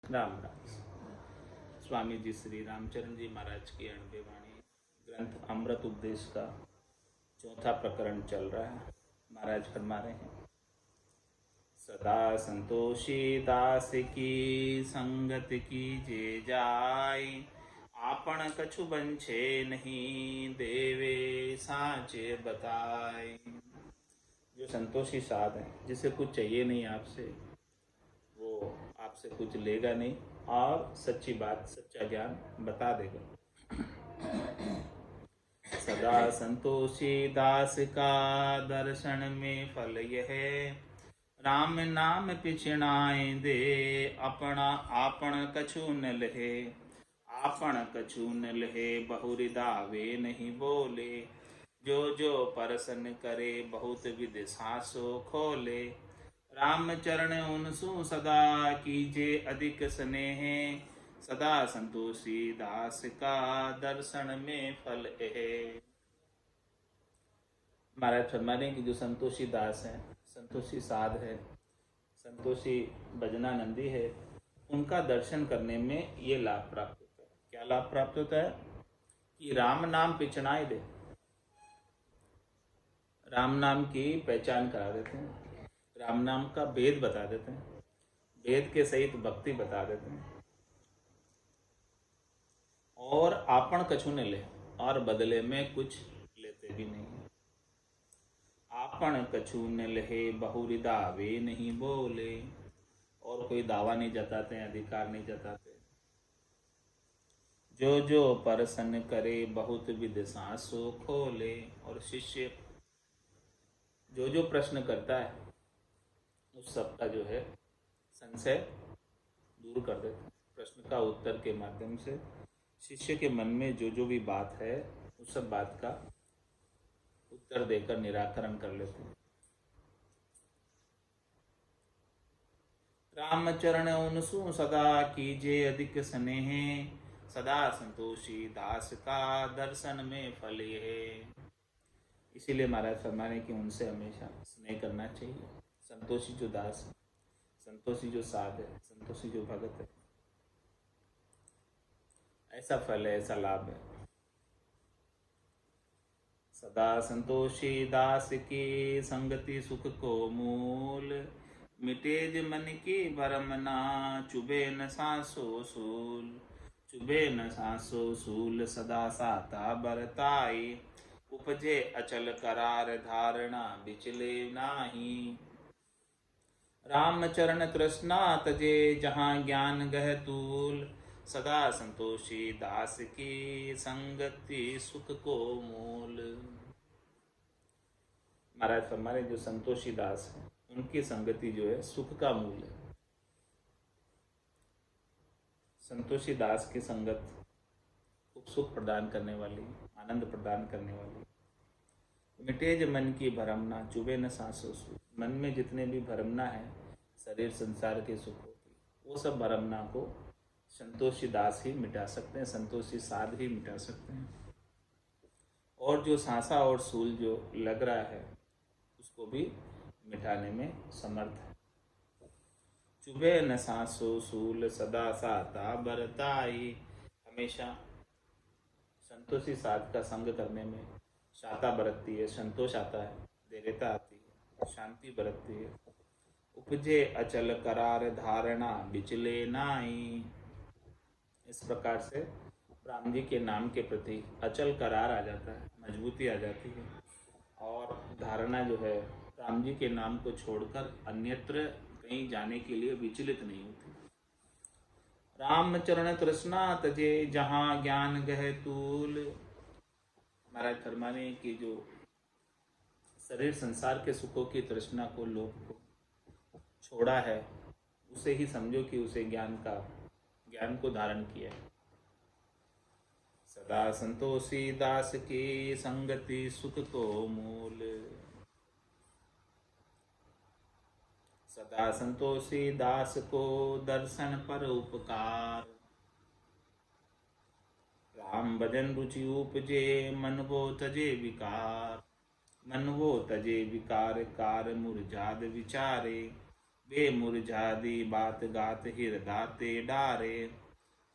राम राम। स्वामी जी श्री रामचरण जी महाराज की अणबे वाणी ग्रंथ अमृत उपदेश का चौथा प्रकरण चल रहा है। महाराज फरमा रहे हैं, सदा संतोषी दास की संगत की जे जाय, आपण कछु बंछे नहीं देवे साचे बताए। जो संतोषी साध है, जिसे कुछ चाहिए नहीं आपसे, वो आपसे कुछ लेगा नहीं और सच्ची बात सच्चा ज्ञान बता देगा। सदा संतोषी दास का दर्शन में फल यह, राम नाम पिछड़ाए दे अपना आपन कछु न लहे। आपन कछु न लहे बहुरिदा वे नहीं बोले, जो जो परसन करे बहुत विधि सासो खोले। राम चरण उनसु सदा कीजे अधिक स्नेह, सदा संतोषी दास का दर्शन में फल है। महाराज फरमा रहे कि जो संतोषी दास है, संतोषी साध है, संतोषी भजनानंदी है, उनका दर्शन करने में ये लाभ प्राप्त होता है। क्या लाभ प्राप्त होता है? कि राम नाम पिछड़ाए दे, राम नाम की पहचान करा देते हैं, राम नाम का भेद बता देते हैं, भेद के सहित भक्ति बता देते हैं। और आपन कछु न ले, और बदले में कुछ लेते भी नहीं। आपन कछु न लहे बहुरिदा वे नहीं बोले, और कोई दावा नहीं जताते, अधिकार नहीं जताते। जो जो परसन करे बहुत विध सांसो खोले। और शिष्य जो जो प्रश्न करता है उस सबका जो है संशय दूर कर देते हैं। प्रश्न का उत्तर के माध्यम से शिष्य के मन में जो जो भी बात है उस सब बात का उत्तर देकर निराकरण कर लेते हैं। रामचरण उनसु सदा कीजे अधिक स्नेह, सदा संतोषी दास का दर्शन में फल है। इसीलिए महाराज फरमाने कि उनसे हमेशा स्नेह करना चाहिए। संतोषी जो दास है, संतोषी जो साध है, संतोषी जो भगत है, ऐसा फल है, ऐसा लाभ है। सदा संतोषी दास की संगति सुख को मूल, मिटेज मन की भरम ना चुबे न सांसो सूल। चुबे न सांसो सूल सदा साता बरताई, उपजे अचल करार धारणा बिचले नाही। राम चरण तृष्णा तजे जहाँ ज्ञान गह तूल, सदा संतोषी दास की संगति सुख को मूल। महाराज फरमाने जो संतोषी दास है उनकी संगति जो है सुख का मूल है। संतोषी दास की संगत खूब सुख प्रदान करने वाली, आनंद प्रदान करने वाली। मिटेज मन की भरमना चुबे न सांसों सूल। मन में जितने भी भरमना है, शरीर संसार के सुखों की, वो सब भरमना को संतोषी दास ही मिटा सकते हैं, संतोषी साध ही मिटा सकते हैं। और जो सांसा और सूल जो लग रहा है उसको भी मिटाने में समर्थ है। चुबे न सांसो सूल सदा साता बरताई। हमेशा संतोषी साध का संग करने में शाता बरतती है, संतोष आता है, दृढ़ता आती है, शांति बरतती है। उपजे अचल करार धारणा बिचले नाई। इस प्रकार से राम जी के नाम के प्रति अचल करार आ जाता है, मजबूती आ जाती है, और धारणा जो है राम जी के नाम को छोड़कर अन्यत्र कहीं जाने के लिए विचलित नहीं होती। राम चरण तृष्णा तजे जहाँ ज्ञान गह तूल। महाराज फरमाने की जो शरीर संसार के सुखों की तृष्णा को, लोभ को छोड़ा है, उसे ही समझो कि उसे ज्ञान को धारण किया है। सदा संतोषी दास की संगति सुख को मूल। सदा संतोषी दास को दर्शन पर उपकार, राम भजन रुचि उपजे मन वो तजे विकार। मन वो तजे विकार कार मुरझाद विचारे, वे मुरझादी बात गात हिरदाते डारे।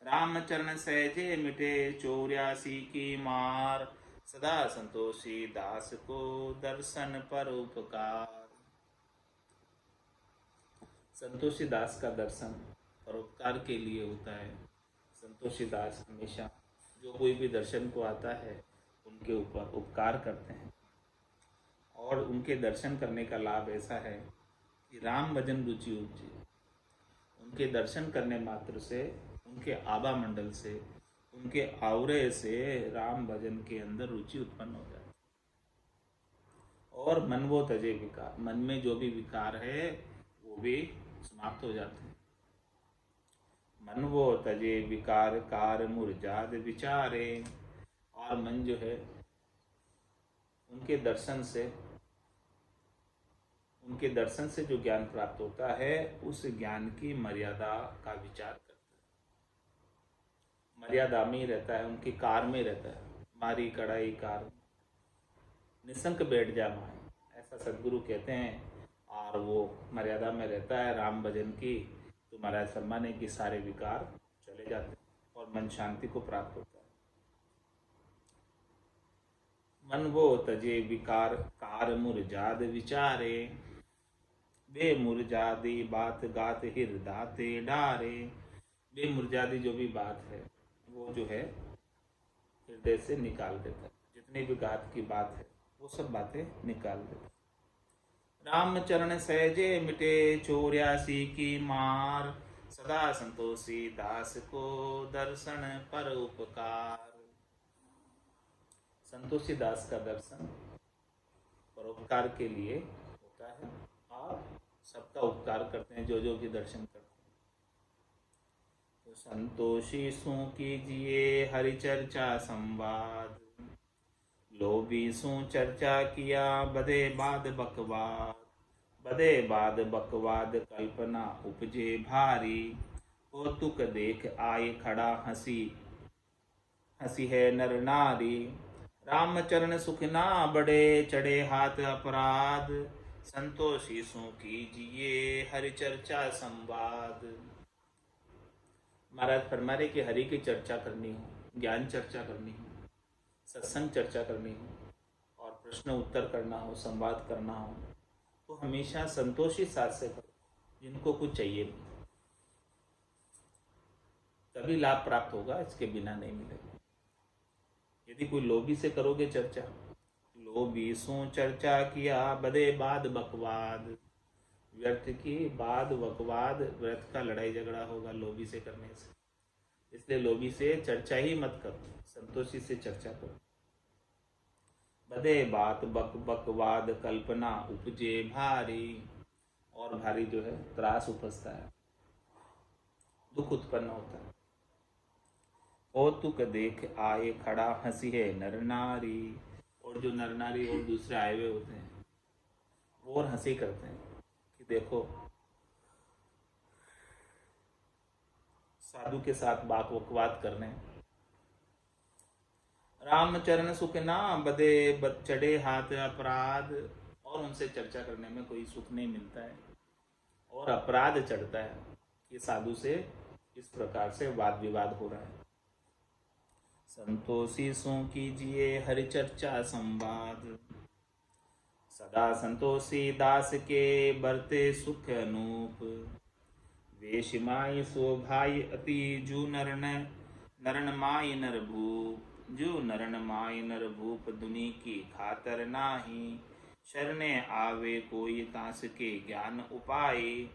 रामचरण सहजे मिटे 84 की मार। सदा संतोषी दास को दर्शन पर उपकार। संतोषी दास का दर्शन परोपकार के लिए होता है। संतोषी दास हमेशा जो कोई भी दर्शन को आता है उनके ऊपर उपकार करते हैं, और उनके दर्शन करने का लाभ ऐसा है कि राम भजन रुचि उपजी। उनके दर्शन करने मात्र से, उनके आभा मंडल से, उनके आवरे से राम भजन के अंदर रुचि उत्पन्न हो जाती है, और मन वो तजे विकार, मन में जो भी विकार है वो भी समाप्त हो जाते हैं। मन वो तजे विकार कार मुरझाद विचारे। और मन जो है उनके दर्शन से जो ज्ञान प्राप्त होता है उस ज्ञान की मर्यादा का विचार करता है। मर्यादा में ही रहता है, उनकी कार में रहता है। मारी कड़ाई कार निसंक बैठ जा माए, ऐसा सदगुरु कहते हैं। और वो मर्यादा में रहता है राम भजन की, तो महाराज फरमाने की सारे विकार चले जाते हैं और मन शांति को प्राप्त होता है। मन वो तजे विकार कार मुरझाद विचारे। बे मुरझादी बात गात हिरदाते डारे। बे मुरझादी जो भी बात है वो जो है हृदय से निकाल देता है। जितनी भी गात की बात है वो सब बातें निकाल देता है। रामचरण सहजे मिटे 84 की मार। सदा संतोषी दास को दर्शन पर उपकार। संतोषी दास का दर्शन परोपकार के लिए होता है, और सबका उपकार करते हैं जो जो भी दर्शन करते हैं। तो संतोषी सु कीजिए हरि चर्चा संवाद। लोभी सु चर्चा किया बदे बाद बकवाद। बदे बाद बकवाद कल्पना उपजे भारी। कौतुक देख आए खड़ा हंसी, हंसी है नर नारी। रामचरण सुख ना बड़े चढ़े हाथ अपराध। संतोषी सु कीजिए हरि चर्चा संवाद। महाराज फरमा रहे कि हरि की चर्चा करनी हो, ज्ञान चर्चा करनी हो, सत्संग चर्चा करनी हो, और प्रश्न उत्तर करना हो, संवाद करना हो, तो हमेशा संतोषी साथ से करो, जिनको कुछ चाहिए नहीं। तभी लाभ प्राप्त होगा, इसके बिना नहीं मिलेगा। यदि कोई लोभी से करोगे चर्चा, लोभी सो चर्चा किया बदे बाद बकवाद। व्यर्थ की बाद बकवाद, व्यर्थ का लड़ाई झगड़ा होगा लोभी से करने से। इसलिए लोभी से चर्चा ही मत करो, संतोषी से चर्चा करो। बदे बात बक बकवाद कल्पना उपजे भारी। और भारी जो है त्रास उपजता है, दुख उत्पन्न होता है। कौतुक देख आए खड़ा हंसी है नर नारी। और जो नर नारी और दूसरे आए हुए होते हैं वो और हंसी करते हैं कि देखो साधु के साथ बात बकवाद करने। रामचरण सुख ना बदे बद चढ़े हाथ अपराध। और उनसे चर्चा करने में कोई सुख नहीं मिलता है, और अपराध चढ़ता है कि साधु से इस प्रकार से वाद विवाद हो रहा है। संतोषी सो कीजिए हरि चर्चा संवाद। सदा संतोषी दास के बरते सुख अनूप। वेश माई सो भाई अति जू नरन माई नर भूप। जो नरन माई नर भूप दुनी की खातर नाही। शरणे आवे कोई तास के ज्ञान उपाय।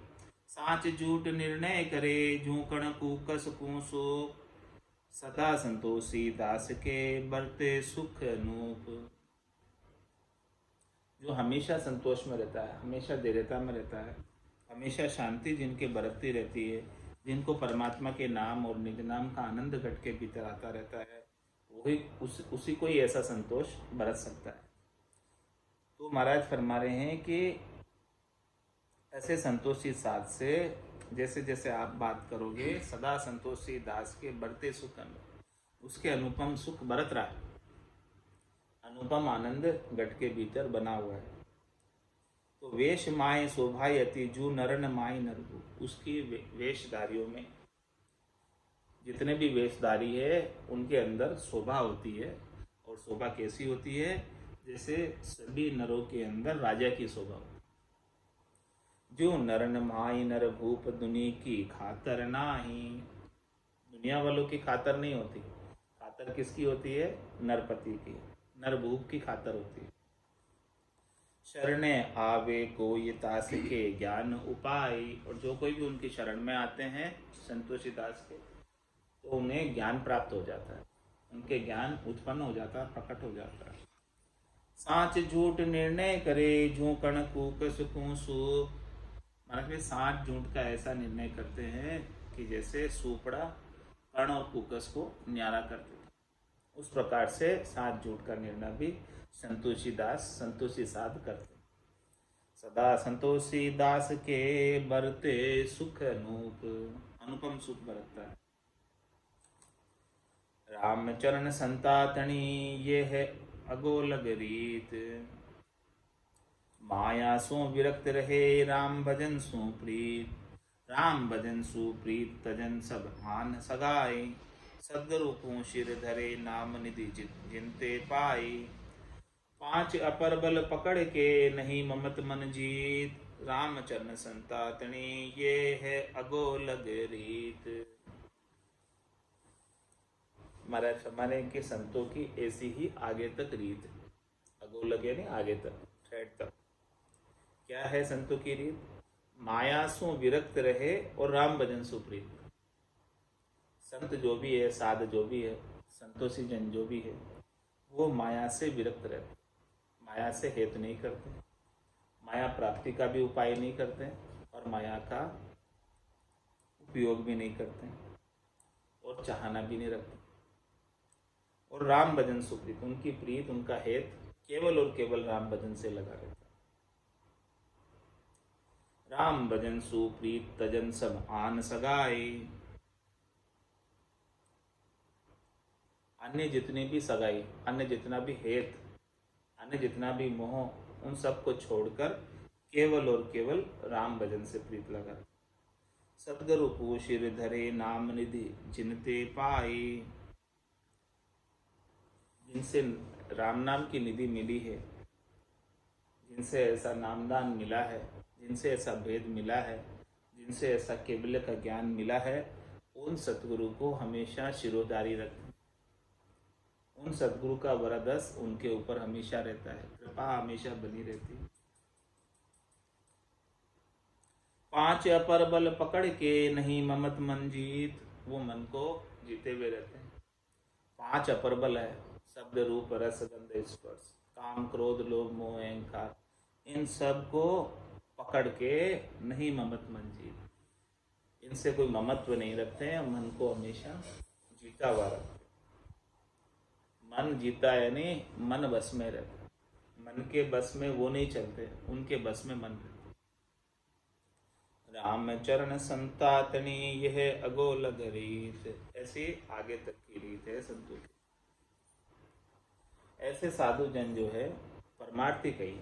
साच झूठ निर्णय करे झूकण कूकस कूसो। सदा संतोषी दास के बरते सुख अनूप। जो हमेशा संतोष में रहता है, हमेशा धैर्यता में रहता है, हमेशा शांति जिनके बरतती रहती है, जिनको परमात्मा के नाम और निज नाम का आनंद घट के भीतर आता रहता है, वही उसी को ही ऐसा संतोष बरत सकता है। तो महाराज फरमा रहे हैं कि ऐसे संतोषी साथ से जैसे जैसे आप बात करोगे, सदा संतोषी दास के बढ़ते सुख उसके अनुपम सुख बरत रहा है, अनुपम आनंद घट के भीतर बना हुआ है। तो वेश माए शोभायति जू नरन माए नरभू, उसकी वेशधारियों में जितने भी वेशधारी है उनके अंदर शोभा होती है। और शोभा कैसी होती है? जैसे सभी नरों के अंदर राजा की शोभा होती है। जो नरन माई नर भूप दुनी की खातर नाही, दुनिया वालों की खातर नहीं होती, खातर किसकी होती है? नरपति की, नरभूप की खातर होती है। शरणे आवे कोई तास के ज्ञान उपाय, और जो कोई भी उनकी शरण में आते हैं संतोषी दास के, तो उन्हें ज्ञान प्राप्त हो जाता है, उनके ज्ञान उत्पन्न हो जाता है, प्रकट हो जाता है। साच झूठ निर्णय करे जो कण कूक सुकूसु, महाराज में साच झूठ का ऐसा निर्णय करते हैं कि जैसे सूपड़ा कण और कुकस को न्यारा करते थे, उस प्रकार से साच झूठ का निर्णय भी संतोषी दास संतोषी साध करते। सदा संतोषी दास के बरते सुख अनूप, अनुपम सुख बरतता है। रामचरण संतातनी ये है अगोलग रीत, माया सो विरक्त रहे राम भजन सो प्रीत, राम भजन सुप्रीत तजन सब आन सगाई, सदरूपों शिर धरे नाम निधि जिनते पाई, पांच अपर बल पकड़ के नहीं ममत मन जीत, रामचरण संतातनी ये है अगोलग रीत। महाराज हमारे के संतों की ऐसी ही आगे तक रीत है, अगोलग यानी आगे तक, ठेठ तक। क्या है संतों की रीत? माया सो विरक्त रहे और राम भजन सुप्रीत। संत जो भी है, साध जो भी है, संतोषी जन जो भी है, वो माया से विरक्त रहते, माया से हेतु नहीं करते, माया प्राप्ति का भी उपाय नहीं करते और माया का उपयोग भी नहीं करते और चाहना भी नहीं रखते। और राम भजन सुप्रीत, उनकी प्रीत, उनका हेत केवल और केवल राम भजन से लगा रहता है। राम भजन सुप्रीत तजन सब आन सगाई, अन्य जितनी भी सगाई, अन्य जितना भी हेत, अन्य जितना भी मोह, उन सब को छोड़कर केवल और केवल राम भजन से प्रीत लगा। सदगुरु पूशिर धरे नाम निधि जिनते पाई, जिनसे राम नाम की निधि मिली है, जिनसे ऐसा नामदान मिला है, जिनसे ऐसा भेद मिला है, जिनसे ऐसा केवल का ज्ञान मिला है, उन सतगुरु को हमेशा शिरोधारी रखें। उन सतगुरु का वरदस उनके ऊपर हमेशा रहता है, कृपा हमेशा बनी रहती है। पांच अपर बल पकड़ के नहीं ममत मन जीत, वो मन को जीते हुए रहते हैं। पांच अपर बल है, शब्द रूप रस गंध स्पर्श, काम क्रोध लोभ मोह अहंकार, इन सब को पकड़ के नहीं ममत मन जीत, इनसे कोई ममत्व नहीं रखते हैं, मन को हमेशा जीता हुआ रखते। मन जीता यानी मन बस में रहता, मन के बस में वो नहीं चलते, उनके बस में मन रहता। राम चरण संतातनी यह अगोलग रीत, ऐसी आगे तक की रीत है संतों की। ऐसे साधु जन जो है परमार्थी कही,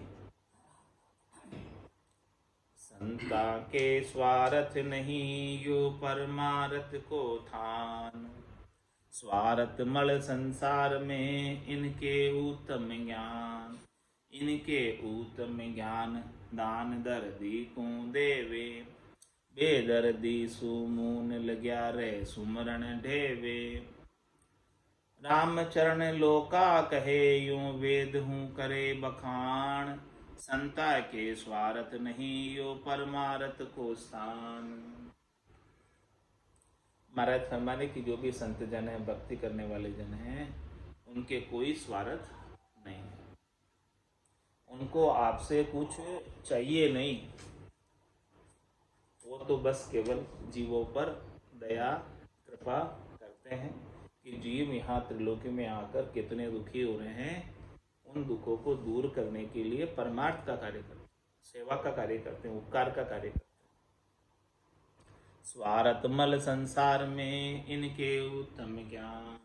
संता के स्वार्थ नहीं यो परमार्थ को थान, स्वार्थ मल संसार में इनके उत्तम ज्ञान, इनके उत्तम ज्ञान दान दर्दी को देवे, बेदर्दी सुमून लग्या रे सुमरण ढेवे, राम चरण लोका कहे यूं वेद हूँ करे बखान, संता के स्वार्थ नहीं यो परमार्थ को स्थान। महाराज फरमाने की जो भी संत जन है, भक्ति करने वाले जन हैं, उनके कोई स्वार्थ नहीं है, उनको आपसे कुछ चाहिए नहीं, वो तो बस केवल जीवों पर दया कृपा करते हैं कि जीव यहाँ त्रिलोकी में आकर कितने दुखी हो रहे हैं, उन दुखों को दूर करने के लिए परमार्थ का कार्य करते हैं, सेवा का कार्य करते हैं, उपकार का कार्य करते हैं। स्वार्थ मल संसार में इनके उत्तम ज्ञान,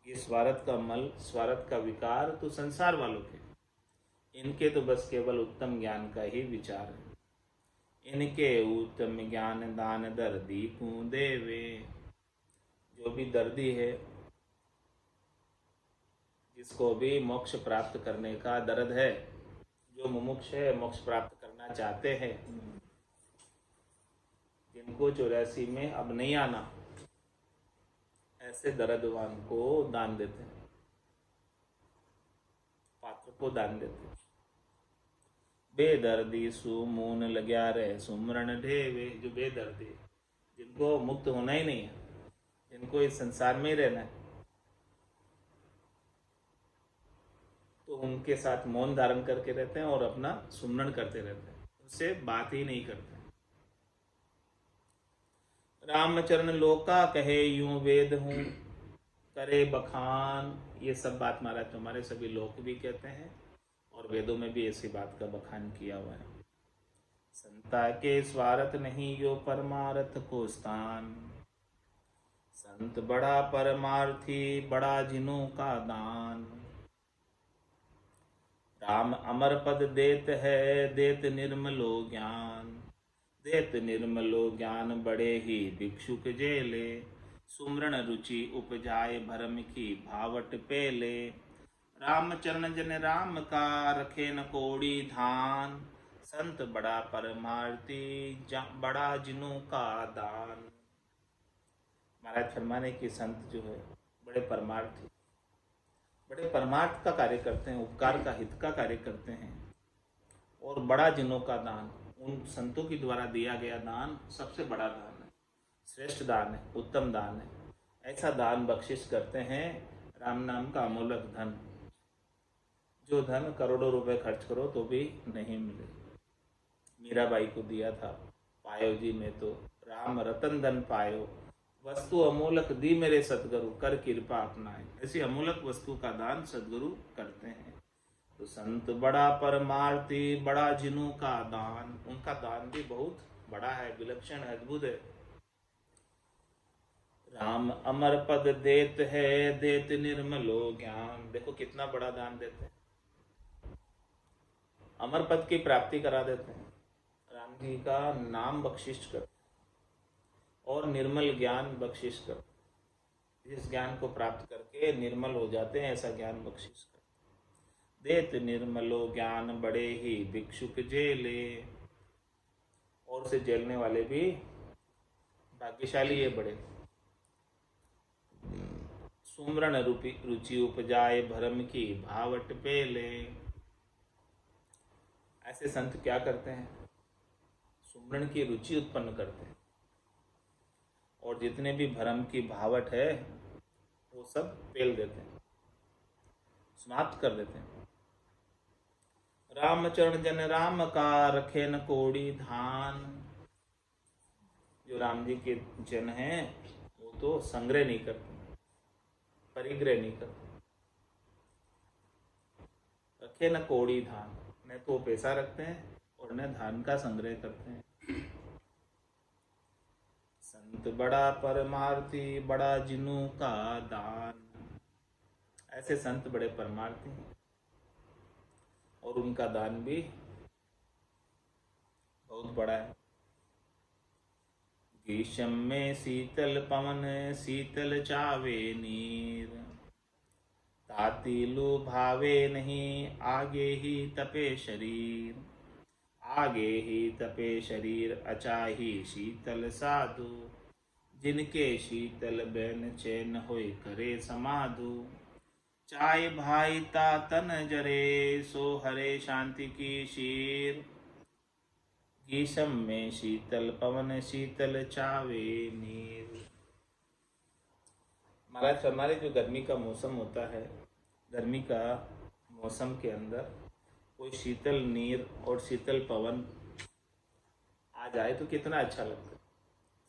ये स्वार्थ का मल, स्वार्थ का विकार तो संसार वालों के, इनके तो बस केवल उत्तम ज्ञान का ही विचार है। इनके उत्तम ज्ञान दान दर्दी को देवे। जो भी दर्दी है, जिसको भी मोक्ष प्राप्त करने का दर्द है, जो मुमुक्ष है, मोक्ष प्राप्त करना चाहते हैं, जिनको 84 में अब नहीं आना, ऐसे दर्दवान को दान देते हैं, पात्र को दान देते हैं। बेदर्दी सुमून लग्या रे सुमरण ढेवे। जो बेदर्दी, जिनको मुक्त होना ही नहीं है, जिनको इस संसार में ही रहना है, तो उनके साथ मौन धारण करके रहते हैं और अपना सुमरण करते रहते हैं, उनसे बात ही नहीं करते। रामचरण लोका कहे यूं वेद हूं करे बखान। ये सब बात महाराज तुम्हारे सभी लोक भी कहते हैं और वेदों में भी ऐसी बात का बखान किया हुआ है। संता के स्वार्थ नहीं यो परमार्थ को स्थान। संत बड़ा परमार्थी बड़ा जिनों का दान। राम अमर पद देत है देत निर्मलो ज्ञान। देत निर्मलो ज्ञान बड़े ही भिक्षुक जेले। सुमरण रुचि उपजाए भरम की भावट पेले। रामचरण जन राम का रखे न कोड़ी धान। संत बड़ा परमार्थी बड़ा जिनों का दान। महाराज फरमाने की संत जो है बड़े परमार्थी, बड़े परमार्थ का कार्य करते हैं, उपकार का हित का कार्य करते हैं, और बड़ा जिनों का दान, उन संतों के द्वारा दिया गया दान सबसे बड़ा दान है, श्रेष्ठ दान है, उत्तम दान है। ऐसा दान बख्शिश करते हैं राम नाम का अमूल्य धन, जो धन करोड़ों रुपए खर्च करो तो भी नहीं मिले। मीराबाई को दिया था, पायो जी ने तो राम रतन धन पायो। वस्तु अमूलक दी मेरे सतगुरु कर कृपा अपनाए। ऐसी अमूलक वस्तु का दान सदगुरु करते हैं। तो संत बड़ा परमार्थी बड़ा जिनों का दान, उनका दान भी बहुत बड़ा है, विलक्षण है, अद्भुत है। राम अमर पद देत है देत निर्मलो ज्ञान। देखो कितना बड़ा दान देते हैं, अमर पद की प्राप्ति करा देते हैं, राम जी का नाम बख्शिश कर और निर्मल ज्ञान बख्शिश कर। जिस ज्ञान को प्राप्त करके निर्मल हो जाते हैं, ऐसा ज्ञान बख्शिश कर। देत निर्मलो ज्ञान बड़े ही भिक्षुक जेले। और से जेलने वाले भी भाग्यशाली है बड़े। सुमरण रुचि उपजाए भरम की भावट पेले। ऐसे संत क्या करते हैं, सुमरण की रुचि उत्पन्न करते हैं और जितने भी भरम की भावट है वो सब पेल देते हैं, समाप्त कर देते हैं। रामचरण जन राम का रखे न कोड़ी धान। जो राम जी के जन हैं वो तो संग्रह नहीं करते, परिग्रह नहीं करते, रखे न कोड़ी धान, न तो पैसा रखते हैं और न धान का संग्रह करते हैं। संत बड़ा परमार्थी बड़ा जिनों का दान। ऐसे संत बड़े परमार्थी हैं और उनका दान भी बहुत बड़ा है। ग्रीष्म में शीतल पवन शीतल चावे नीर। ताती लुभावे नहीं आगे ही तपे शरीर। आगे ही तपे शरीर अचाही शीतल साधु। जिनके शीतल बैन चैन होए करे समाधु। चाय भाई ता तन जरे सो हरे शांति की शीर। ग्रीष्म में शीतल पवन शीतल चावे नीर। महाराज हमारे जो गर्मी का मौसम होता है, गर्मी का मौसम के अंदर कोई शीतल नीर और शीतल पवन आ जाए तो कितना अच्छा लगता है।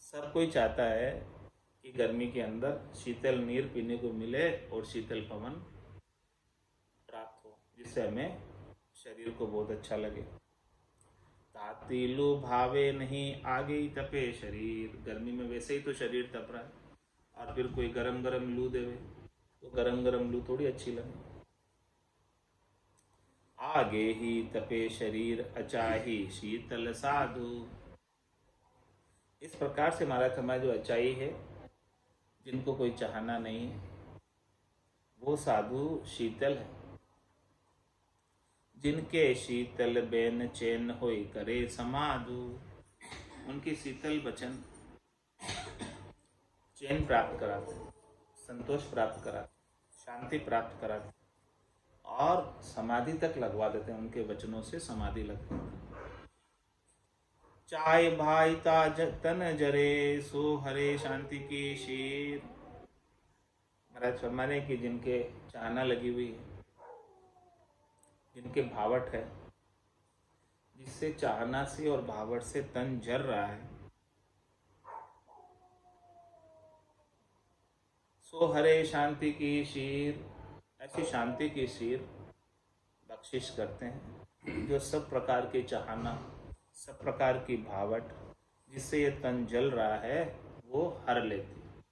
सब कोई चाहता है कि गर्मी के अंदर शीतल नीर पीने को मिले और शीतल पवन प्राप्त हो, जिससे हमें शरीर को बहुत अच्छा लगे। ताती लू भावे नहीं आगे ही तपे शरीर। गर्मी में वैसे ही तो शरीर तप रहा है और फिर कोई गरम गरम लू देवे तो गरम गरम लू थोड़ी अच्छी लगे। आगे ही तपे शरीर अचाही शीतल साधु। इस प्रकार से महाराज हमारा जो अचाई है, जिनको कोई चाहना नहीं है, वो साधु शीतल है। जिनके शीतल बेन चैन होई करे समाधु। उनकी शीतल वचन चैन प्राप्त कराते, संतोष प्राप्त कराते, शांति प्राप्त कराते और समाधि तक लगवा देते हैं। उनके वचनों से समाधि लगती है। चाय भाई ताज तन जरे सो हरे शांति की शीर। महाराज फरमाने की जिनके चाहना लगी हुई है, जिनके भावट है, जिससे चाहना से और भावट से तन जर रहा है, सो हरे शांति की शीर, ऐसी शांति की शीर बख्शिश करते हैं। जो सब प्रकार के चाहना, सब प्रकार की भावट, जिससे ये तन जल रहा है, वो हर लेती है।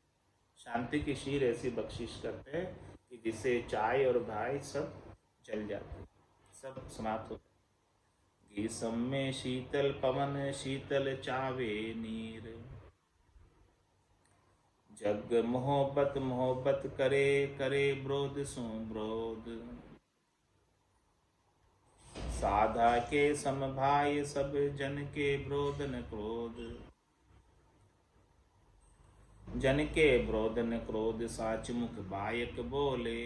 शांति की शीर ऐसी बख्शिश करते हैं कि जिससे चाय और भाई सब जल जाते, सब समाप्त होते। गीसम में शीतल पवन शीतल चावे नीर। जग मोहब्बत मोहब्बत करे करे ब्रोध सो ब्रोध। साधा के समभाय सब जन के ब्रोध न क्रोध। जन के ब्रोध न क्रोध साच मुख बायक बोले।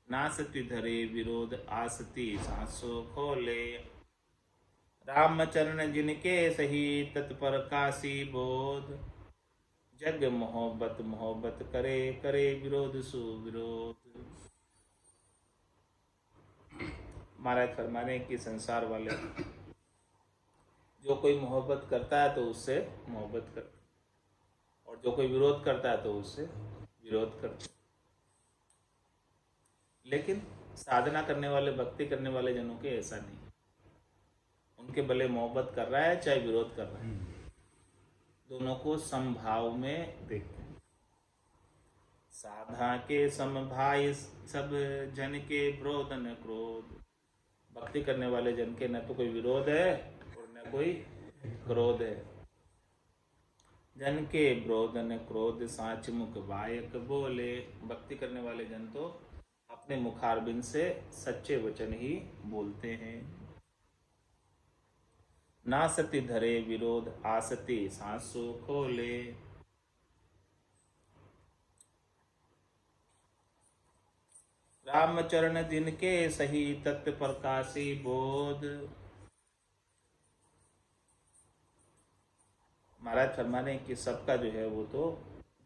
नासति धरे विरोध आसती सांसो खोले। रामचरण जिनके सही तत्पर काशी बोध। जग मोहब्बत मोहब्बत करे करे विरोध सु विरोध। महाराज फरमाने की संसार वाले, जो कोई मोहब्बत करता है तो उससे मोहब्बत करते, और जो कोई विरोध करता है तो उससे विरोध करते। लेकिन साधना करने वाले, भक्ति करने वाले जनों के ऐसा नहीं। उनके भले मोहब्बत कर रहा है चाहे विरोध कर रहा है, दोनों को समभाव में देखते हैं। साधा के समभाय सब जन के ब्रोध न क्रोध। भक्ति करने वाले जन के न तो कोई विरोध है और न कोई क्रोध है। जन के ब्रोध न क्रोध साच मुख बायक बोले। भक्ति करने वाले जन तो अपने मुखारबिंद से सच्चे वचन ही बोलते हैं। नासति धरे विरोध आसति सांसो खोले। रामचरण जिनके सही तत्व प्रकाशी बोध। महाराज फरमाने कि सबका जो है वो तो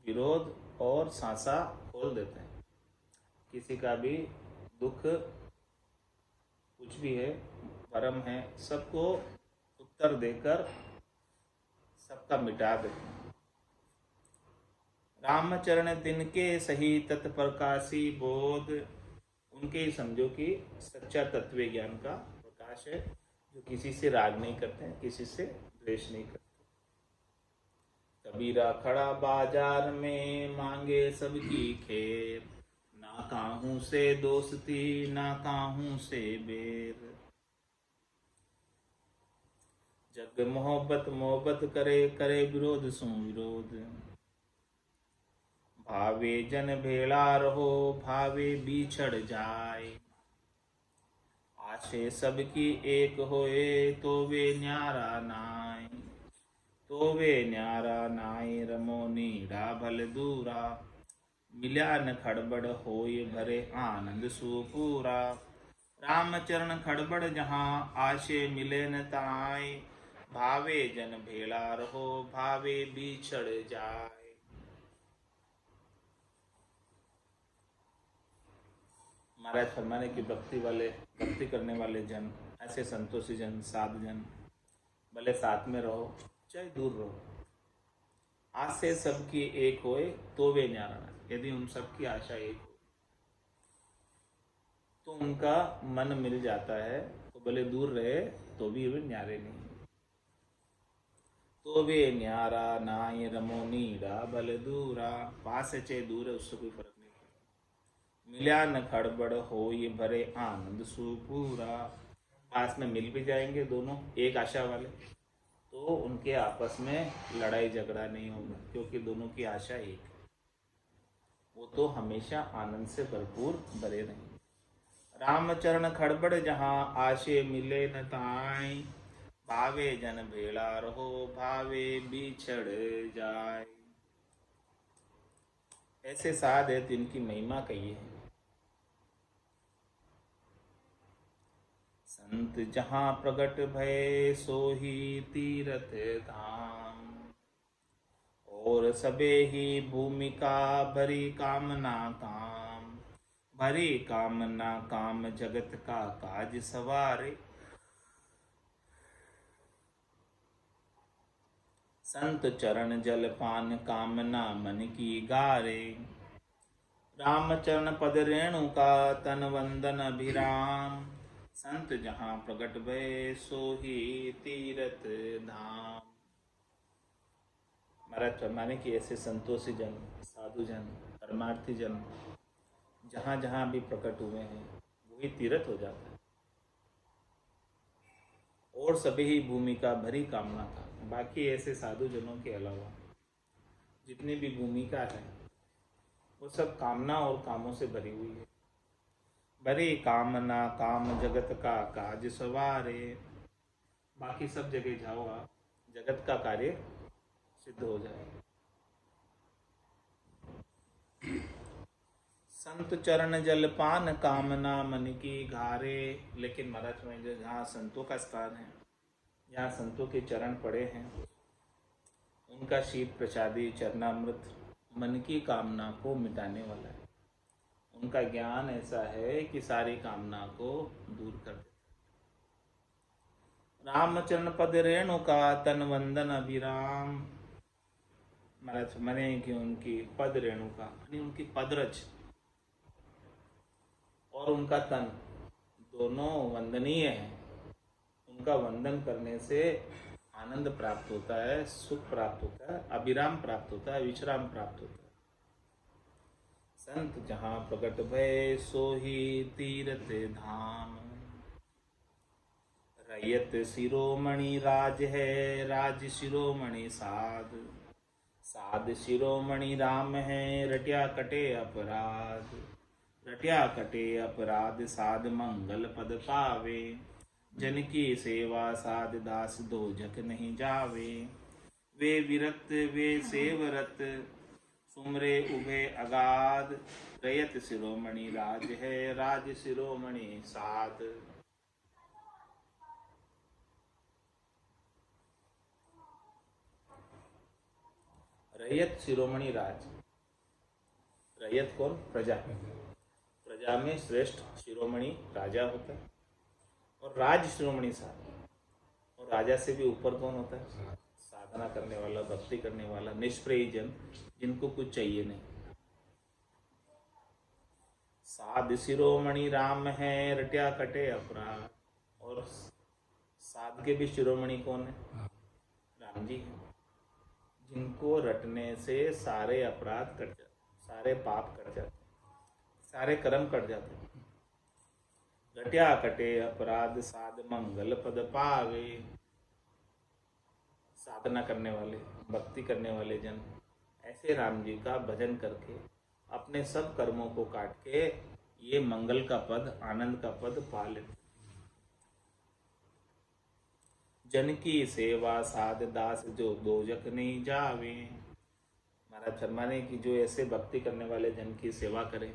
विरोध और सांसा खोल देते हैं। किसी का भी दुख कुछ भी है, भरम है, सबको उत्तर देकर सबका मिटा देते हैं। रामचरण तिनके सही तत्प्रकाशी बोध। उनके ही समझो कि सच्चा तत्व ज्ञान का प्रकाश है, जो किसी से राग नहीं करते हैं, किसी से द्वेष नहीं करते। कबीरा खड़ा बाजार में मांगे सबकी खेर। ना काहू से दोस्ती ना काहू से बेर। जग मोहब्बत मोहब्बत करे करे विरोध सो विरोध। भावे जन भेड़ा रहो भावे बिछड़ जाए। आशे सबकी एक होए तो वे न्यारा नाय। तो वे न्यारा नाय रमो नीड़ा भल दूरा। मिल्या न खड़बड़ होय भरे आनंद सुपूरा। रामचरण खड़बड़ जहाँ आशे मिले न ताय। भावे जन भेड़ा रहो भावे बिछड़ जाए। महाराज फरमाने की भक्ति करने वाले जन, ऐसे संतोषी जन, साधु जन, भले साथ में रहो चाहे दूर रहो, आज से सबकी एक होए तो वे न्यारा। यदि उन सबकी आशा एक हो तो उनका मन मिल जाता है, तो भले दूर रहे तो भी वे न्यारे नहीं। तो वे न्यारा नाय रमो नीड़ा भले दूरा। पास है चाहे दूर है उससे कोई फर्क नहीं। मिल्या न खड़बड़ हो ये भरे आनंद सुपूरा। पास में मिल भी जाएंगे दोनों एक आशा वाले तो उनके आपस में लड़ाई झगड़ा नहीं होगा, क्योंकि दोनों की आशा एक है। वो तो हमेशा आनंद से भरपूर भरे रहेंगे। रामचरण खड़बड़ जहाँ आशे मिले न ताई। भावे जन भेड़ा रहो भावे बिछड़ जाए। ऐसे साध है जिनकी महिमा कही है। संत जहाँ प्रगट भय सोही तीरथ धाम। और सबे ही भूमिका भरी कामना काम। भरी कामना काम जगत का काज सवारे। संत चरण जल पान कामना मन की गारे। रामचरण पद रेणु का तन वंदन अभिराम। संत जहाँ प्रगट भय सोही तीरथ धाम। महाराज फरमाने की ऐसे संतोषी जन, साधु जन, परमार्थी जन जहाँ जहाँ भी प्रकट हुए हैं वही तीर्थ हो जाता है। और सभी ही भूमिका भरी कामना था। बाकी ऐसे साधु जनों के अलावा जितनी भी भूमिका है वो सब कामना और कामों से भरी हुई है। भरी कामना काम जगत का काज सवारे। बाकी सब जगह जाओ आप, जगत का कार्य सिद्ध हो जाएगा। संत चरण जलपान कामना मन की घारे। लेकिन महाराज में जो जहाँ संतों का स्थान है, जहाँ संतों के चरण पड़े हैं, उनका शीत प्रसादी चरणामृत मन की कामना को मिटाने वाला है। उनका ज्ञान ऐसा है कि सारी कामना को दूर कर देता है। रामचरण पद रेणु का तन वंदन अभिराम। महाराज मने कि उनकी पद रेणु का उनकी पदरज और उनका तन दोनों वंदनीय हैं। उनका वंदन करने से आनंद प्राप्त होता है, सुख प्राप्त होता है, अभिराम प्राप्त होता है, विश्राम प्राप्त होता है। संत जहाँ प्रकट भय सोही तीरथ धाम। रैयत शिरोमणि राज है राज शिरोमणि साध। साध शिरोमणि राम है रटिया कटे अपराध। रटिया कटे अपराध साध मंगल पद पावे। जन की सेवा साध दास दो जख नहीं जावे। वे विरक्त वे सेवरत सुमरे उभे अगाध। रयत शिरोमणि राज है राज शिरोमणि साध। रैयत शिरोमणि राज। रैयत कौन? प्रजा। प्रजा में श्रेष्ठ शिरोमणि राजा होता है और राज शिरोमणि साध। और राजा से भी ऊपर कौन होता है? साधना करने वाला, भक्ति करने वाला, निष्प्रेयी जन, जिनको कुछ चाहिए नहीं। साध शिरोमणि राम है रटिया कटे अपराध। और साध के भी शिरोमणि कौन है? राम जी हैं, जिनको रटने से सारे अपराध कट जाते, सारे पाप कट जाते, सारे कर्म कट जाते। रटिया कटे अपराध साध मंगल पद पावे। साधना करने वाले, भक्ति करने वाले जन ऐसे राम जी का भजन करके अपने सब कर्मों को काट के ये मंगल का पद, आनंद का पद पा लेते। जन की सेवा साध दास जो दोजख नहीं जावे। महाराज फरमाने की जो ऐसे भक्ति करने वाले जन की सेवा करें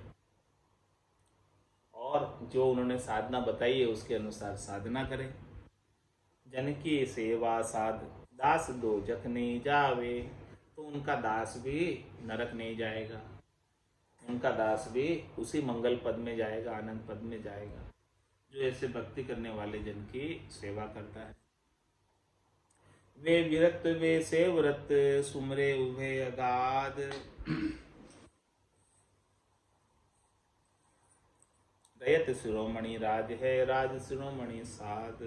और जो उन्होंने साधना बताई है उसके अनुसार साधना करें। जन की सेवा साध दास दो जख नहीं जावे। तो उनका दास भी नरक नहीं जाएगा, उनका दास भी उसी मंगल पद में जाएगा, आनंद पद में जाएगा, जो ऐसे भक्ति करने वाले जन की सेवा करता है। वे विरक्त वे सेवरत सुमरे उभे अगाध। रयत शिरोमणि राज है राज शिरोमणि साध।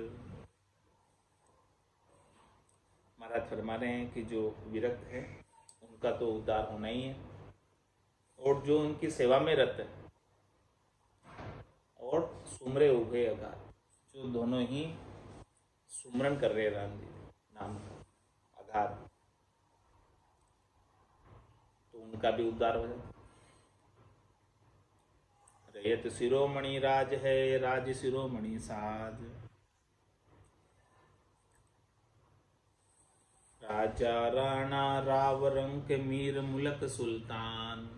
महाराज फरमा रहे हैं कि जो विरक्त है उनका तो उद्धार होना ही है, और जो उनकी सेवा में रत है सुमरे उभे अघात, जो दोनों ही सुमरन कर रहे राम जी नाम का अघात, तो उनका भी उद्धार हो जाता। रैयत शिरोमणि राज है, राज शिरोमणि साज। राजा राणा राव रंक मीर मुलक सुल्तान,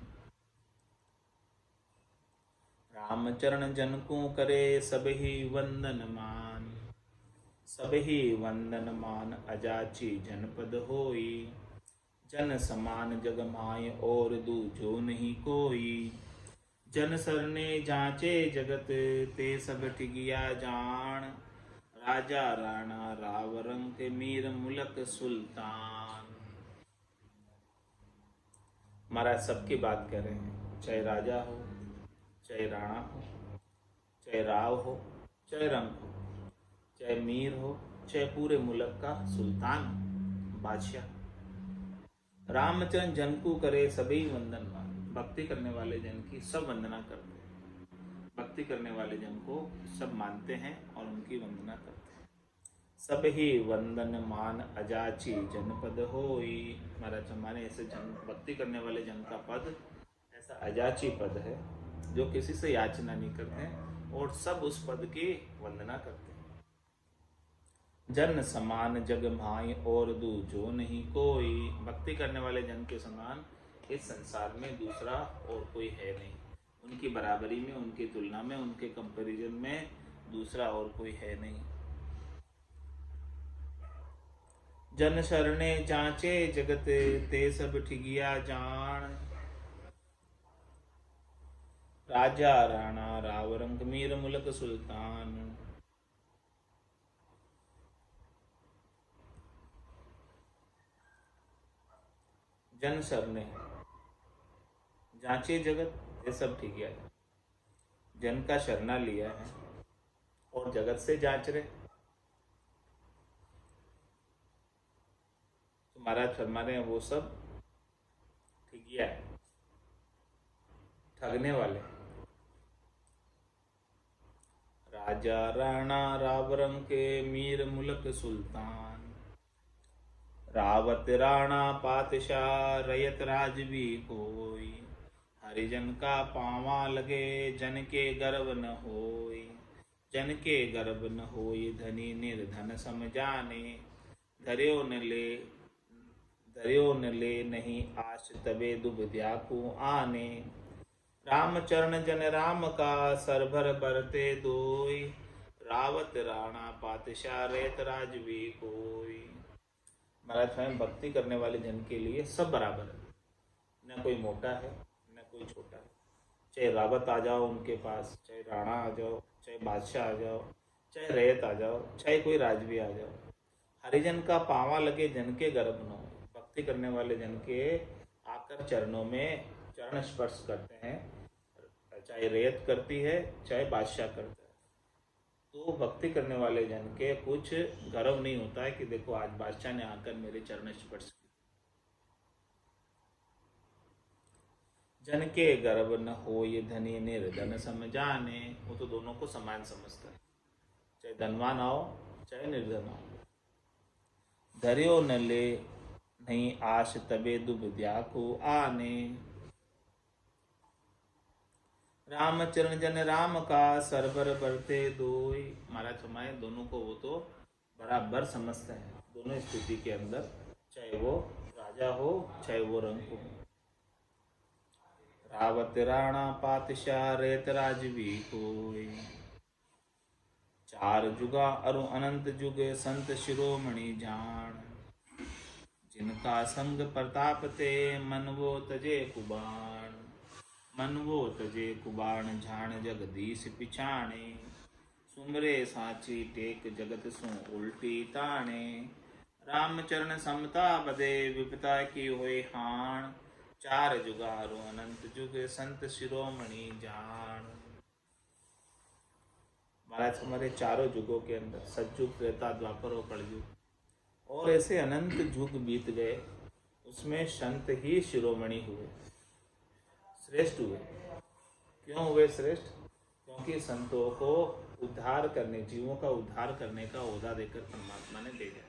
रामचरण जन को करे सब ही वंदन मान। सब ही वंदन मान अजाची जनपद होई, जन समान जग माय और दूजो नहीं कोई। जन सरने जांचे जगत ते सब ठिगिया जान, राजा राणा राव रंक मीर मुलक सुल्तान। महाराज सबकी बात कर रहे हैं, चाहे राजा हो, चाहे राणा हो, चाहे राव हो, चाहे रंक हो, चाहे मीर हो, चाहे पूरे मुल्क का सुल्तान हो, बादशाह। रामचंद्र जन को करे सभी वंदनवान, भक्ति करने वाले जन की सब वंदना करते हैं, भक्ति करने वाले जन को सब मानते हैं और उनकी वंदना करते हैं। सब ही वंदन मान अजाची जनपद होई। महाराज हमारे ऐसे जन भक्ति करने वाले जन का पद ऐसा अजाची पद है जो किसी से याचना नहीं करते हैं और सब उस पद की वंदना करते हैं। जन समान जग माई और दूजो नहीं कोई, भक्ति करने वाले जन के समान इस संसार में दूसरा और कोई है नहीं, उनकी बराबरी में, उनकी तुलना में, उनके कंपैरिजन में दूसरा और कोई है नहीं। जन शरणे जांचे जगत ते सब ठिगिया जान, राजा राणा राव रंक मीर मुलक सुल्तान। जन शरणे जांचे जगत ये सब ठीक है, जन का शरणा लिया है और जगत से जांच रहे। तो महाराज फरमा रहे हैं वो सब ठिगिया है, ठगने वाले। राजा राणा रावरंग के मीर मुलक सुल्तान, रावत राणा पातशाह रयत राज भी कोई। हरिजन का पावा लगे जन के गर्व न होई, जन के गर्व न होई धनी निर्धन समझाने। धर्यो न ले नहीं आश तबे दुबद्या को आने। रामचरण जन राम का सरभर बरते दोई, रावत राणा पातशाह रयत राज भी कोई। महाराज स्वयं भक्ति करने वाले जन के लिए सब बराबर है, न कोई मोटा है न कोई छोटा है। चाहे रावत आ जाओ उनके पास, चाहे राणा आ जाओ, चाहे बादशाह आ जाओ, चाहे रैयत आ जाओ, चाहे कोई राजवी आ जाओ। हरिजन का पावा लगे जन के गर्भ न हो, भक्ति करने वाले जन के आकर चरणों में चरण स्पर्श करते हैं, चाहे रैयत करती है चाहे बादशाह करता है। तो भक्ति करने वाले जन के कुछ गर्व नहीं होता है कि देखो आज बादशाह ने आकर मेरे चरण स्पर्श किए। जन के गर्व न हो ये धनी निर्धन समझाने, वो तो दोनों को समान समझता है, चाहे धनवान आओ चाहे निर्धन आओ। धर्यो न ले नहीं आश तबे दुबद्या को आने। रामचरण जन राम का सरबर बरते दोई। महाराज फरमाए दोनों को वो तो बराबर समझते हैं, दोनों स्थिति के अंदर, चाहे वो राजा हो चाहे वो रंक हो। रावत राणा पातशाह रेत राज भी कोई। चार जुगा अरु अनंत जुग संत शिरोमणि जान। जिनका संग प्रताप ते मन वो तजे कुबाण। मन वो तजे कुबाण झाण जगदीश पिछाणे। सुमरे साची टेक जगत सु उल्टी ताणे। रामचरण समता बदे विपता की होए हाण। चार जुगारो अनंत जुग संत शिरोमणि जान। महाराज हमारे चारों जुगों के अंदर सतयुग त्रेता द्वापर और कलयुग, और ऐसे अनंत युग बीत गए, उसमें संत ही शिरोमणि हुए, श्रेष्ठ हुए। क्यों हुए श्रेष्ठ? क्योंकि संतों को उद्धार करने, जीवों का उद्धार करने का ओहदा देकर परमात्मा ने भेजा।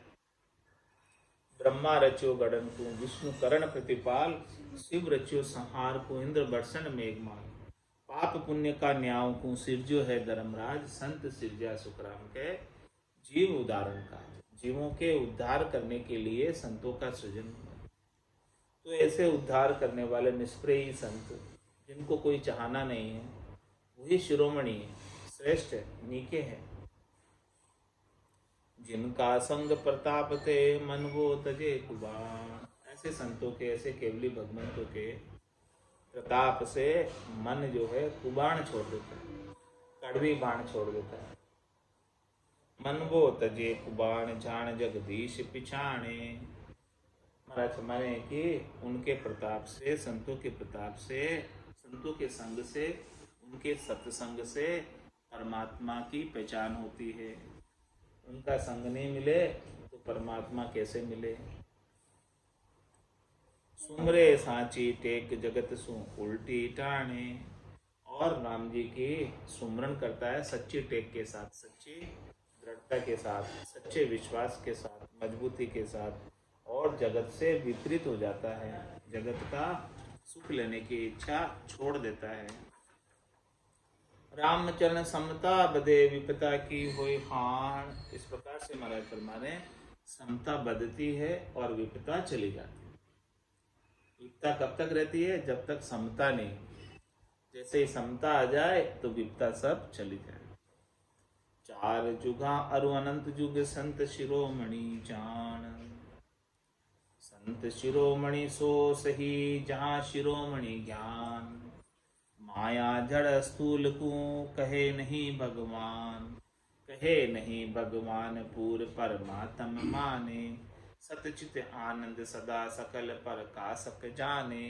ब्रह्मा रच्यो गढ़न को विष्णु करण प्रतिपाल, शिव रच्यो संहार को इंद्र बरसन मेघमाल, पाप पुण्य का न्याव को सिरजो है धर्मराज, संत सिरजा सुखराम के जीव उदाहरण का। जीवों के उद्धार करने के लिए संतों का सृजन हुआ। तो ऐसे उद्धार करने वाले निष्प्रेयी संत जिनको कोई चाहना नहीं है, वही शिरोमणि है, श्रेष्ठ है, नीके है। जिनका संग प्रताप ते मन वो तजे कुबाण, ऐसे संतों के, ऐसे केवली भगवंतों के प्रताप से मन जो है कुबाण छोड़ देता है, कड़वी बाण छोड़ देता है। मन वो तजे कुबाण जान जगदीश पिछाणे। महाराज हमारे कि उनके प्रताप से, संतों के प्रताप से, संतों के संग से, उनके सत्संग से परमात्मा की पहचान होती है। उनका संग नहीं मिले तो परमात्मा कैसे मिले। सुमरे सांची टेक जगत सु उल्टी टाणे, और राम जी की सुमरन करता है सच्ची टेक के साथ, सच्ची दृढ़ता के साथ, सच्चे विश्वास के साथ, मजबूती के साथ, और जगत से विपरीत हो जाता है, जगत का सुख लेने की इच्छा छोड़ देता है। रामचरण समता बदे विपता की होय हाण, इस प्रकार से महाराज फरमाने समता बदती है और विपता चली जाती है। विपता कब तक रहती है? जब तक समता नहीं। जैसे ही समता आ जाए तो विपता सब चली जाए। चार जुगा अरु अनंत जुग संत शिरोमणि जान, संत शिरोमणि सो सही जहाँ शिरोमणि ज्ञान, माया जड़ स्थूल को कहे नहीं भगवान, कहे नहीं भगवान पूर परमात्म माने, सतचित आनंद सदा सकल पर कासक जाने,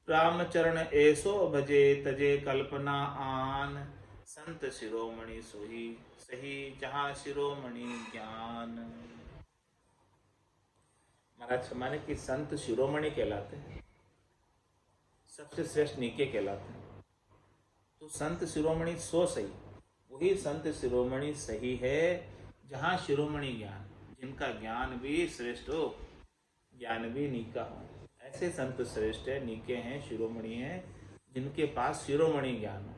रामचरण ऐसो भजे तजे कल्पना आन, संत शिरोमणि सोही सही जहाँ शिरोमणि ज्ञान। महाराज माने कि संत शिरोमणि कहलाते हैं, सबसे श्रेष्ठ नीके कहलाते हैं। तो संत शिरोमणि सो सही, वही संत शिरोमणि सही है जहाँ शिरोमणि ज्ञान, जिनका ज्ञान भी श्रेष्ठ हो, ज्ञान भी नीका हो। ऐसे संत श्रेष्ठ है, नीके हैं, शिरोमणि हैं, जिनके पास शिरोमणि ज्ञान हो।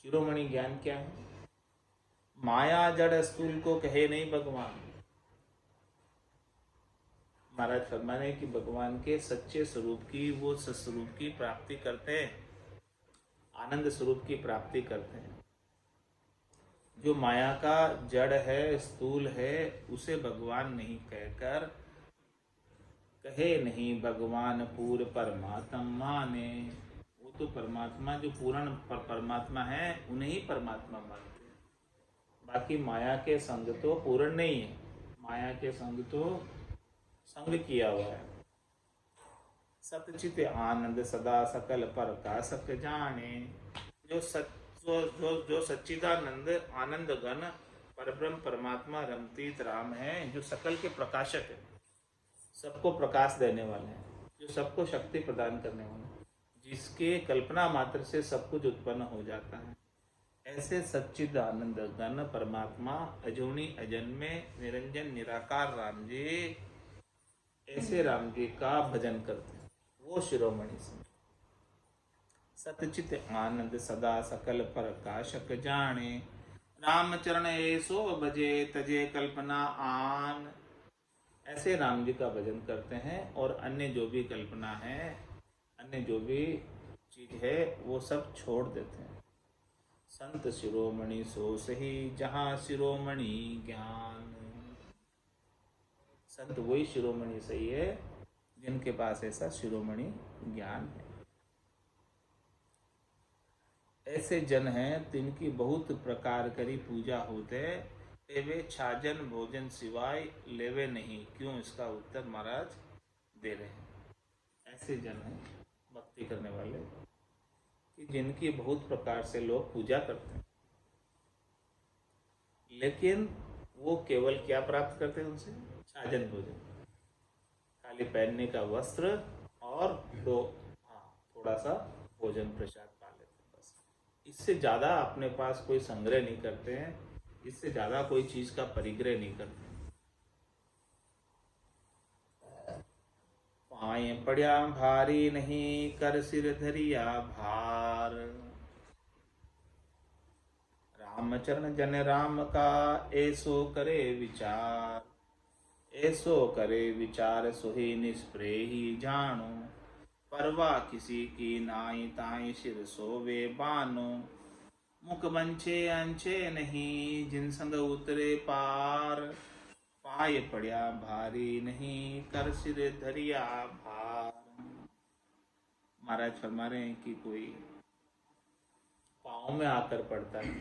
शिरोमणि ज्ञान क्या है? माया जड़ स्थूल को कहे नहीं भगवान। महाराज फरमाने कि भगवान के सच्चे स्वरूप की, वो सत्स्वरूप की प्राप्ति करते हैं, आनंद स्वरूप की प्राप्ति करते हैं। जो माया का जड़ है, स्थूल है, उसे भगवान नहीं कहकर कहे नहीं भगवान पूर्ण परमात्मा ने, वो तो परमात्मा जो पूर्ण परमात्मा है उन्हें ही परमात्मा मानते हैं। बाकी माया के संग तो पूर्ण नहीं है, माया के संग तो संग किया हुआ है। सतचित आनंद सदा सकल पर का सक जाने, जो सच्चिदानंद आनंद घन परब्रह्म परमात्मा रमतीत राम है, जो सकल के प्रकाशक है, सबको प्रकाश देने वाले हैं, जो सबको शक्ति प्रदान करने वाले हैं, जिसके कल्पना मात्र से सब कुछ उत्पन्न हो जाता है, ऐसे सच्चिद आनंद घन परमात्मा अजोनी अजन्मे निरंजन निराकार राम जी, ऐसे राम जी का भजन करते हैं, वो शिरोमणि संत। सतचित आनंद सदा सकल प्रकाशक जाने, रामचरण ऐसो भजे तजे कल्पना आन, ऐसे राम जी का भजन करते हैं और अन्य जो भी कल्पना है, अन्य जो भी चीज है, वो सब छोड़ देते हैं। संत शिरोमणि सो सही जहाँ शिरोमणि ज्ञान, संत वही शिरोमणि सही है जिनके पास ऐसा शिरोमणि ज्ञान है। ऐसे जन हैं जिनकी बहुत प्रकार करी पूजा होते, वे छाजन भोजन सिवाय लेवे नहीं, क्यों? इसका उत्तर महाराज दे रहे हैं। ऐसे जन हैं भक्ति करने वाले कि जिनकी बहुत प्रकार से लोग पूजा करते हैं, लेकिन वो केवल क्या प्राप्त करते हैं उनसे? छाजन भोजन, खाली पहनने का वस्त्र और थोड़ा सा भोजन प्रसाद पा लेते हैं, इससे ज़्यादा अपने पास कोई संग्रह नहीं करते हैं, इससे ज़्यादा कोई चीज़ का परिग्रह नहीं करते। पाए पड़या भारी नहीं, कर सिर धरिया भार। रामचरण जन राम का, ऐसो करे विचार। ऐसो करे विचार, सोही निष्प्रेही जानो। परवा किसी की नाई, ताई सिर सोवे बानो। मुख बंचे अंचे नहीं, जिन संग उतरे पार। पाय पड़या भारी नहीं, कर सिर धरिया भार। महाराज फरमा रहे हैं कि कोई पाँव में आकर पड़ता है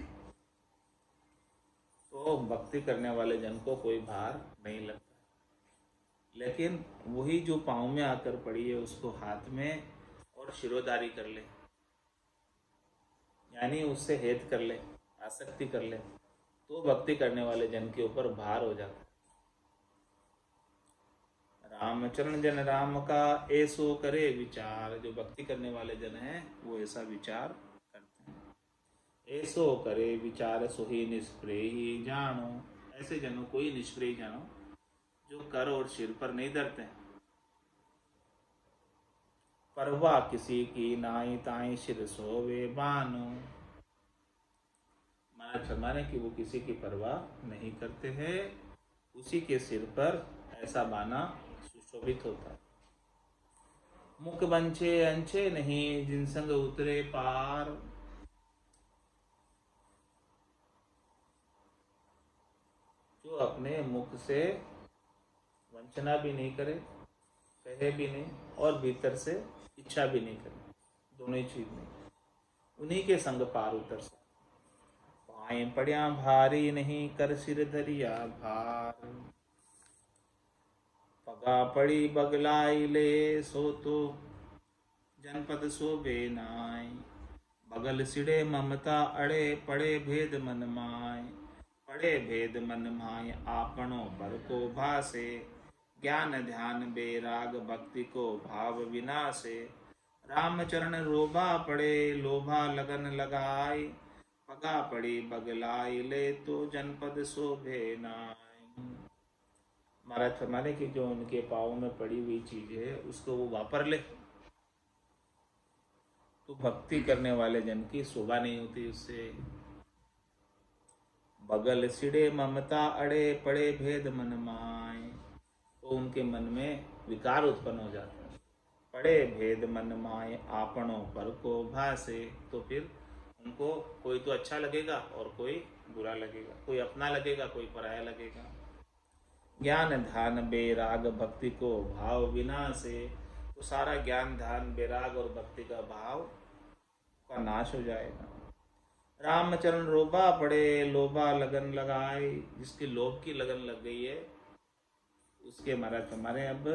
तो भक्ति करने वाले जन को कोई भार नहीं लगता, लेकिन वही जो पाँव में आकर पड़ी है उसको हाथ में और शिरोधारी कर ले, यानी उससे हेत कर ले, आसक्ति कर ले, तो भक्ति करने वाले जन के ऊपर भार हो जाता है। रामचरण जन राम का, ऐसो करे विचार। जो भक्ति करने वाले जन हैं वो ऐसा विचार करते हैं। ऐसो करे विचार, सोही निष्प्रेही जानो। ऐसे जनों को ही निष्प्रेही जानो जो कर और सिर पर नहीं धरते हैं। परवा किसी की नाई, ताई सिर सोवे बानो। महाराज फरमाने कि वो किसी की परवाह नहीं करते हैं, उसी के सिर पर ऐसा बाना सुशोभित होता है। मुख बंचे अंचे नहीं, जिन संग उतरे पार। जो अपने मुख से वंचना भी नहीं करे, कहे भी नहीं, और भीतर से इच्छा भी नहीं करे, दोनों ही चीज नहीं, उन्हीं के संग पार उतर सकते। पाए पड़िया भारी नहीं, कर सिर धरिया भार। पगा पड़ी बगलाई ले, सो तो जनपद शोभे नाय। बगल सिड़े ममता अड़े, पड़े भेद मन माय। पड़े भेद मन माय, आपनों पर को भासे। ज्ञान ध्यान बेराग, भक्ति को भाव विनाशे। रामचरण रोबा पड़े, लोभा लगन लगाई। पगा पड़ी बगलाई ले, तो जनपद शोभे नाय। महाराज फरमाने की जो उनके पाँव में पड़ी हुई चीज है उसको वो वापर ले तो भक्ति करने वाले जन की शोभा नहीं होती उससे। बगल सिड़े ममता अड़े, पड़े भेद मन माय। तो उनके मन में विकार उत्पन्न हो जाता है। पड़े भेद मन माय, आपनों पर को भासे। तो फिर उनको कोई तो अच्छा लगेगा और कोई बुरा लगेगा, कोई अपना लगेगा, कोई पराया लगेगा। ज्ञान ध्यान बेराग, भक्ति को भाव विनाशे। तो सारा ज्ञान ध्यान बेराग और भक्ति का भाव का नाश हो जाएगा। रामचरण रोबा पड़े, लोभा लगन लगाए। जिसकी लोभ की लगन लग गई है उसके महाराज हमारे अब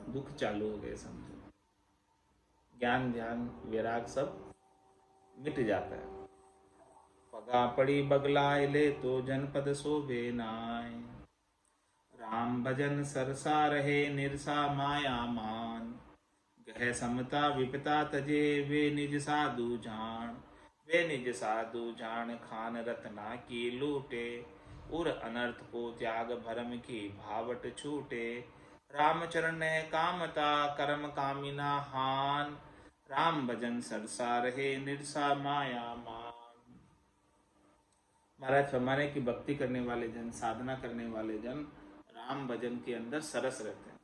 दुख चालू हो गए समझो। ज्ञान ध्यान वैराग सब मिट जाता है। पगा पड़ी बगलाए ले, तो जनपद शोभे नाय। राम भजन सरसा रहे, निरसा माया मान। गह समता विपता तजे, वे निज साधु जान। वे निज साधु जान, खान रत्ना की लूटे। उर अनर्थ को त्याग, भरम की भावट छूटे। रामचरण ने कामता, कर्म कामिना हान। राम भजन सरसा रहे, निरसा माया मान। महाराज फरमाने की भक्ति करने वाले जन, साधना करने वाले जन राम भजन के अंदर सरस रहते हैं।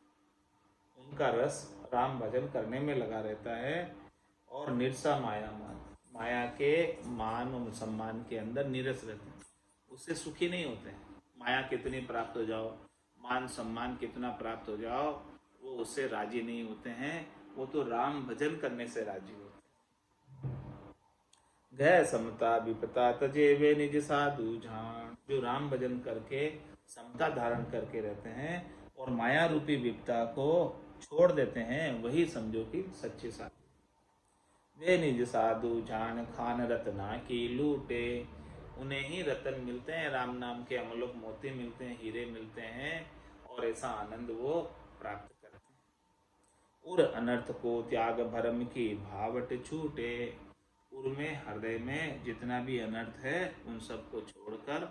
उनका रस राम भजन करने में लगा रहता है और निरसा माया मान, माया के मान और सम्मान के अंदर नीरस रहते हैं, उससे सुखी नहीं होते हैं। माया कितनी प्राप्त हो जाओ, मान सम्मान कितना प्राप्त हो जाओ, वो उससे राजी नहीं होते हैं। वो तो राम भजन करने से राजी होते हैं। गह समता विपता तजे, वे निज साधु जान। जो राम भजन करके समता धारण करके रहते हैं और माया रूपी विपता को छोड़ देते हैं, वही समझो कि सच्चे साधु। वे निज साधु जान, खान रत्ना की लूटे। उन्हें ही रतन मिलते हैं, राम नाम के अमलोक मोती मिलते हैं, हीरे मिलते हैं, और ऐसा आनंद वो प्राप्त करते हैं। उर अनर्थ को त्याग, भरम की भावट छूटे। पूर्व में हृदय में जितना भी अनर्थ है उन सबको छोड़कर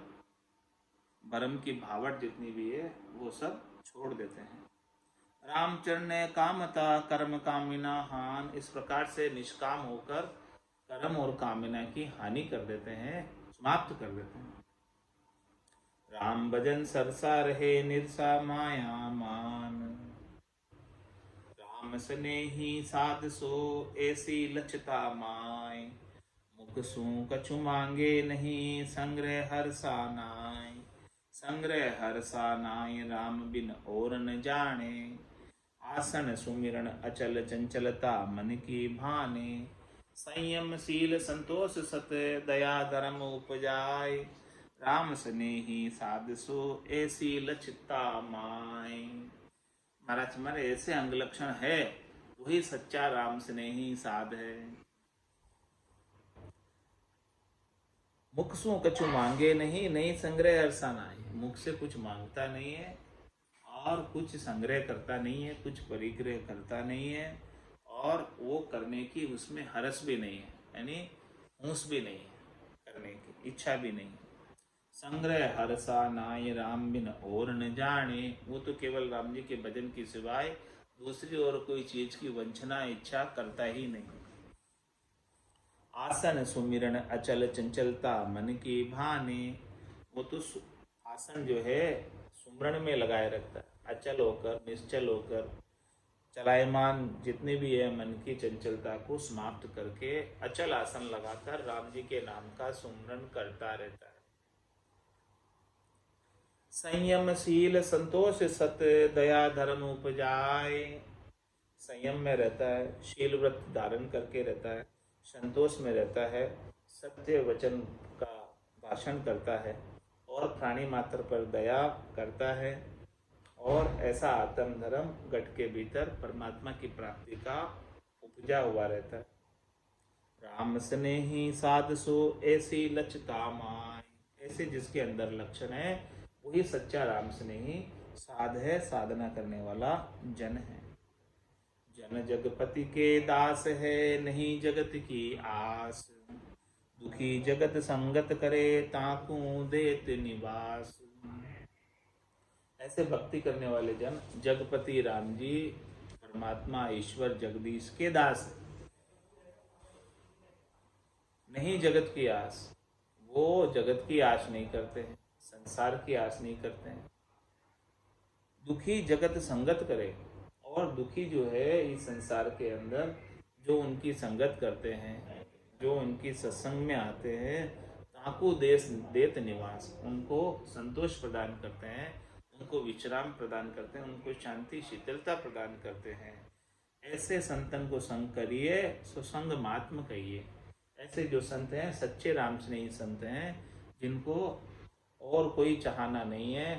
भरम की भावट जितनी भी है वो सब छोड़ देते हैं। रामचरण कामता कर्म कामिना हान, इस प्रकार से निष्काम होकर कर्म और कामना की हानि कर देते हैं, समाप्त कर देते हैं। राम भजन सरसा रहे निर्सा माया मान, राम स्नेही साध सो ऐसी लचता माय, मुख सू कछु मांगे नहीं संग्रह हर सानाय, संग्रह हर सानाय राम बिन और न जाने, आसन सुमिरन अचल चंचलता मन की भाने, संयम शील संतोष सत दया धर्म उपजाय, राम स्नेही साध सो ऐसी लचता माय। महाराज हमारे ऐसे अंग लक्षण है, वही सच्चा राम स्नेही साध है। मुख सु कछु मांगे नहीं, नहीं संग्रह अरसाना है, मुख से कुछ मांगता नहीं है और कुछ संग्रह करता नहीं है, कुछ परिग्रह करता नहीं है और वो करने की उसमें हरस भी नहीं है, यानी हुंस भी नहीं है, करने की इच्छा भी नहीं है। संग्रह हरसा नाय राम बिन और न जाने, वो तो केवल राम जी के भजन की सिवाय दूसरी और कोई चीज की वंचना इच्छा करता ही नहीं। आसन सुमिरन अचल चंचलता मन की भाने, वो तो आसन जो है सुमरण में लगाए रखता है, अचल होकर निश्चल होकर चलायमान जितने भी है मन की चंचलता को समाप्त करके अचल आसन लगाकर राम जी के नाम का सुमरण करता रहता है। संयम शील संतोष सत दया धर्म उपजाए, संयम में रहता है, शील व्रत धारण करके रहता है, संतोष में रहता है, सत्य वचन का भाषण करता है और प्राणी मात्र पर दया करता है और ऐसा आत्म धर्म घट के भीतर परमात्मा की प्राप्ति का उपजा हुआ रहता है। राम स्नेही साध सो ऐसी लचता माय, ऐसे जिसके अंदर लक्षण है वही सच्चा राम स्नेही साध है, साधना करने वाला जन है। जन जगपति के दास है नहीं जगत की आस, दुखी जगत संगत करे ताकू देत निवास। ऐसे भक्ति करने वाले जन जगपति राम जी परमात्मा ईश्वर जगदीश के दास है, नहीं जगत की आस, वो जगत की आश नहीं करते हैं, संसार की आस नहीं करते हैं। दुखी जगत संगत करे, और दुखी जो है इस संसार के अंदर जो उनकी संगत करते हैं, जो उनकी सत्संग में आते हैं, ताकू देश देत निवास, उनको संतोष प्रदान करते हैं, उनको विश्राम प्रदान करते हैं, उनको शांति शीतलता प्रदान करते हैं। ऐसे संतन को संग करिए, सुसंग महात्म कहिए। ऐसे जो संत हैं सच्चे राम स्नेही संत हैं, जिनको और कोई चाहना नहीं है,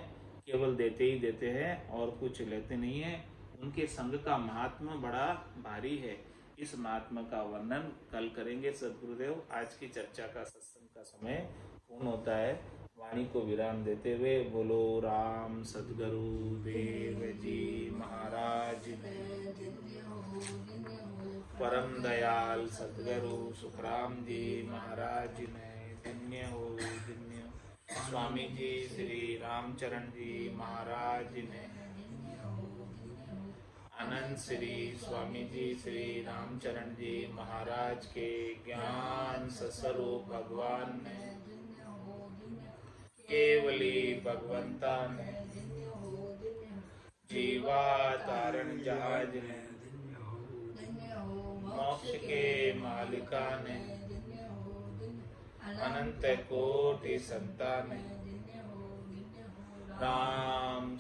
केवल देते ही देते हैं और कुछ लेते नहीं है। उनके संग का महात्मा बड़ा भारी है। इस महात्मा का वर्णन कल करेंगे सदगुरुदेव। आज की चर्चा का सत्संग का समय पूर्ण होता है। वाणी को विराम देते हुए बोलो राम सदगुरु देव जी महाराज ने, परम दयाल सदगुरु सुखराम जी महाराज ने, धन्य हो धन्य हो। स्वामी जी श्री रामचरण जी महाराज ने, अनंत श्री स्वामी जी श्री रामचरण जी महाराज के ज्ञान स्वरूप भगवान ने, केवली भगवंता ने, जीवा तारण जहाज ने, मोक्ष के मालिका ने, अनंत कोटि संता ने, राम